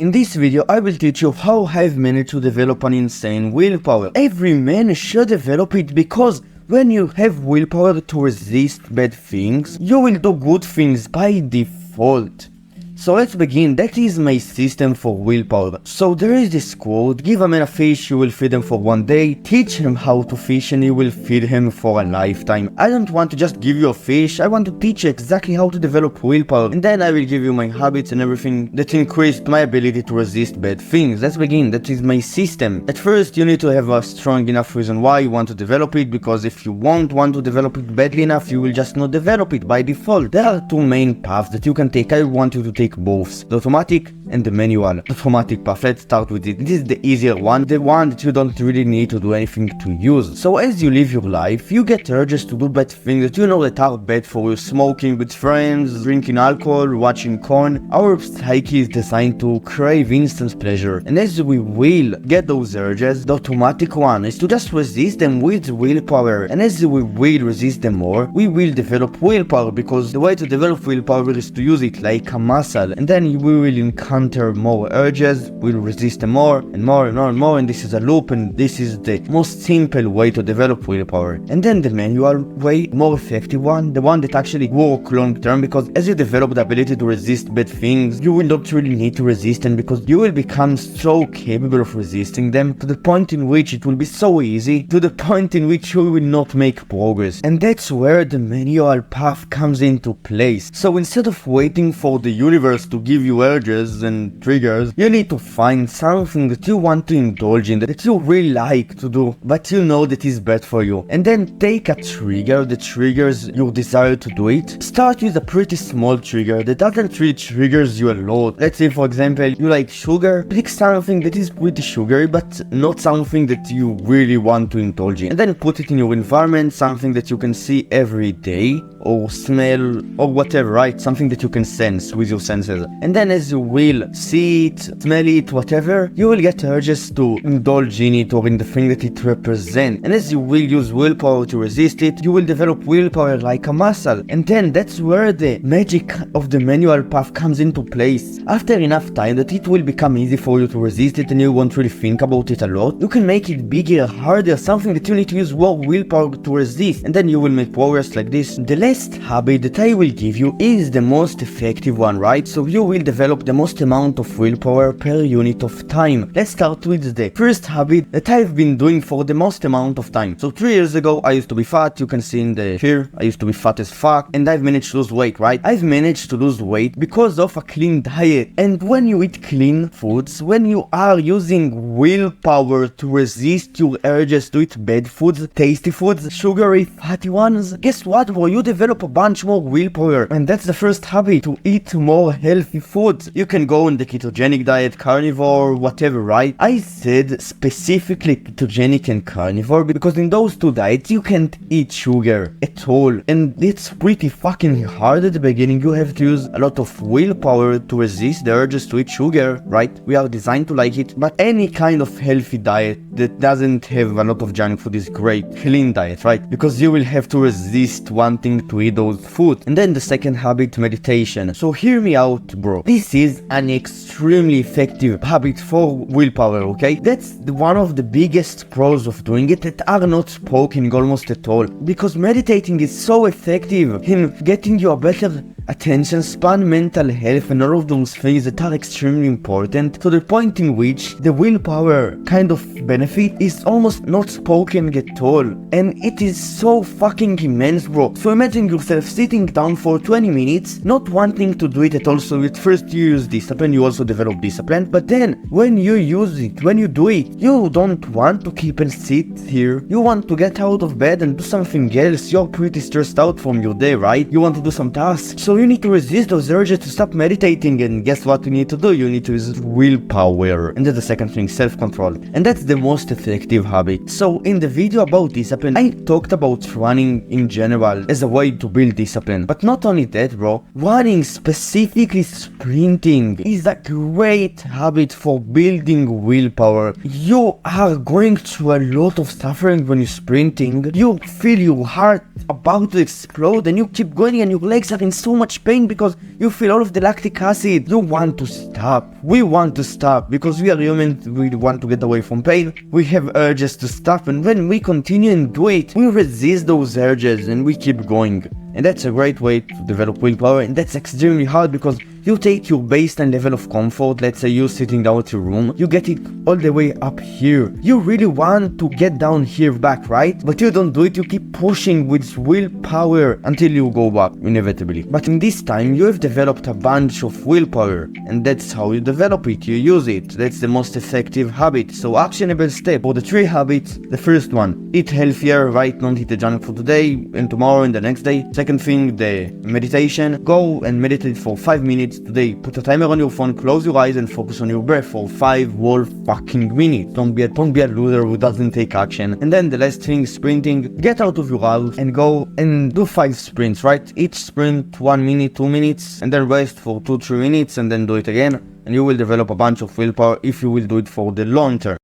In this video, I will teach you how I've managed to develop an insane willpower. Every man should develop it because when you have willpower to resist bad things, you will do good things by default. So let's begin. That is my system for willpower. So there is this quote: give a man a fish, you will feed him for 1 day, teach him how to fish and you will feed him for a lifetime. I don't want to just give you a fish, I want to teach you exactly how to develop willpower, and then I will give you my habits and everything that increased my ability to resist bad things. Let's begin. That is my system. At first, you need to have a strong enough reason why you want to develop it, because if you won't want to develop it badly enough, you will just not develop it by default. There are two main paths that you can take. I want you to take both, the automatic and the manual. The automatic path, let's start with it. This is the easier one, the one that you don't really need to do anything to use. So as you live your life, you get urges to do bad things that you know that are bad for you. Smoking with friends, drinking alcohol, watching porn. Our psyche is designed to crave instant pleasure, and as we will get those urges, the automatic one is to just resist them with willpower, and as we will resist them more, we will develop willpower, because the way to develop willpower is to use it like a muscle. And then we will encounter more urges, we'll resist them more and more and more and more, and this is a loop, and this is the most simple way to develop willpower. And then the manual way, more effective one, the one that actually work long term, because as you develop the ability to resist bad things, you will not really need to resist them, because you will become so capable of resisting them to the point in which it will be so easy, to the point in which you will not make progress. And that's where the manual path comes into place. So instead of waiting for the universe to give you urges and triggers, you need to find something that you want to indulge in, that you really like to do, but you know that is bad for you, and then take a trigger that triggers your desire to do it. Start with a pretty small trigger that doesn't really triggers you a lot. Let's say, for example, you like sugar. Pick something that is pretty sugary, but not something that you really want to indulge in, and then put it in your environment, something that you can see every day, or smell, or whatever, right? Something that you can sense with your senses. And then as you will see it, smell it, whatever, you will get urges to indulge in it or in the thing that it represents. And as you will use willpower to resist it, you will develop willpower like a muscle. And then that's where the magic of the manual path comes into place. After enough time that it will become easy for you to resist it and you won't really think about it a lot, you can make it bigger, harder, something that you need to use more willpower to resist, and then you will make progress like this. The last habit that I will give you is the most effective one, right? So you will develop the most amount of willpower per unit of time. Let's start with the first habit that I've been doing for the most amount of time. So 3 years ago, I used to be fat. You can see in the here, I used to be fat as fuck, and I've managed to lose weight, right? I've managed to lose weight because of a clean diet. And when you eat clean foods, when you are using willpower to resist your urges to eat bad foods, tasty foods, sugary, fatty ones, guess what, bro? You develop a bunch more willpower. And that's the first habit, to eat more healthy foods. You can go on the ketogenic diet, carnivore, whatever, right? I said specifically ketogenic and carnivore because in those two diets you can't eat sugar at all, and it's pretty fucking hard at the beginning. You have to use a lot of willpower to resist the urges to eat sugar, right? We are designed to like it, but any kind of healthy diet that doesn't have a lot of junk food is great. Clean diet, right? Because you will have to resist wanting to eat those foods. And then the second habit, meditation. So hear me out, bro. This is an extremely effective habit for willpower, okay? That's one of the biggest pros of doing it that are not spoken almost at all, because meditating is so effective in getting you a better attention span, mental health, and all of those things that are extremely important, to the point in which the willpower kind of benefit is almost not spoken at all, and it is so fucking immense, bro. So imagine yourself sitting down for 20 minutes, not wanting to do it at all. So at first you use discipline, you also develop discipline, but then when you use it, when you do it, you don't want to keep and sit here. You want to get out of bed and do something else. You're pretty stressed out from your day, right? You want to do some tasks, so you need to resist those urges to stop meditating, and guess what you need to do? You need to use willpower. And that's the second thing, self-control, and that's the most effective habit. So in the video about discipline, I talked about running in general as a way to build discipline, but not only that, bro. Running, specifically sprinting, is a great habit for building willpower. You are going through a lot of suffering when you're sprinting. You feel your heart about to explode and you keep going and your legs are in so much pain because you feel all of the lactic acid. You want to stop. We want to stop because we are humans. We want to get away from pain. We have urges to stop, and when we continue and do it, we resist those urges and we keep going. And that's a great way to develop willpower, and that's extremely hard because you take your baseline level of comfort, let's say you're sitting down at your room, you get it all the way up here. You really want to get down here back, right? But you don't do it, you keep pushing with willpower until you go back, inevitably. But in this time, you have developed a bunch of willpower, and that's how you develop it, you use it. That's the most effective habit. So actionable step for the 3 habits. The first one, eat healthier, right? Don't eat the junk food today and tomorrow and the next day. Second thing, the meditation. Go and meditate for 5 minutes today. Put a timer on your phone, close your eyes and focus on your breath for 5 whole fucking minutes. Don't be a loser who doesn't take action. And then the last thing, sprinting. Get out of your house and go and do 5 sprints, right? Each sprint 1 minute, 2 minutes, and then rest for 2-3 minutes and then do it again. And you will develop a bunch of willpower if you will do it for the long term.